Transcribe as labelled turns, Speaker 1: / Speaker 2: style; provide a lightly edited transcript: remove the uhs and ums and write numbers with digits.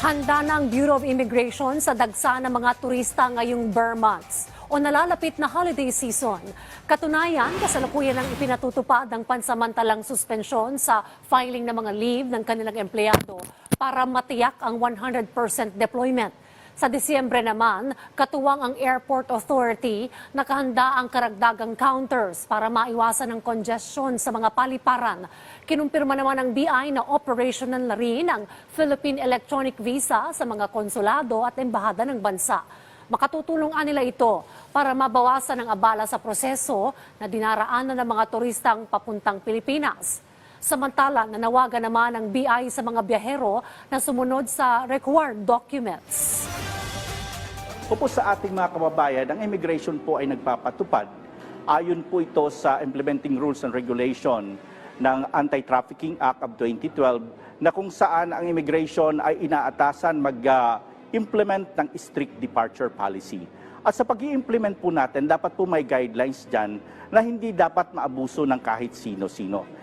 Speaker 1: Handa na ang Bureau of Immigration sa dagsa ng mga turista ngayong Burr months o nalalapit na holiday season. Katunayan, kasalukuyan ang ipinatutupad ang pansamantalang suspensyon sa filing ng mga leave ng kanilang empleyado para matiyak ang 100% deployment. Sa Disyembre naman, katuwang ang Airport Authority, nakahanda ang karagdagang counters para maiwasan ang congestion sa mga paliparan. Kinumpirma naman ng BI na operational na rin ang Philippine Electronic Visa sa mga konsulado at embahada ng bansa. Makatutulong nila ito para mabawasan ang abala sa proseso na dinaraanan ng mga turistang papuntang Pilipinas. Samantala, nanawagan naman ang BI sa mga biyahero na sumunod sa required documents.
Speaker 2: Po sa ating mga kababayan, ang immigration po ay nagpapatupad. Ayon po ito sa Implementing Rules and Regulation ng Anti-Trafficking Act of 2012 na kung saan ang immigration ay inaatasan mag-implement ng strict departure policy. At sa pag-i-implement po natin, dapat po may guidelines dyan na hindi dapat maabuso ng kahit sino-sino.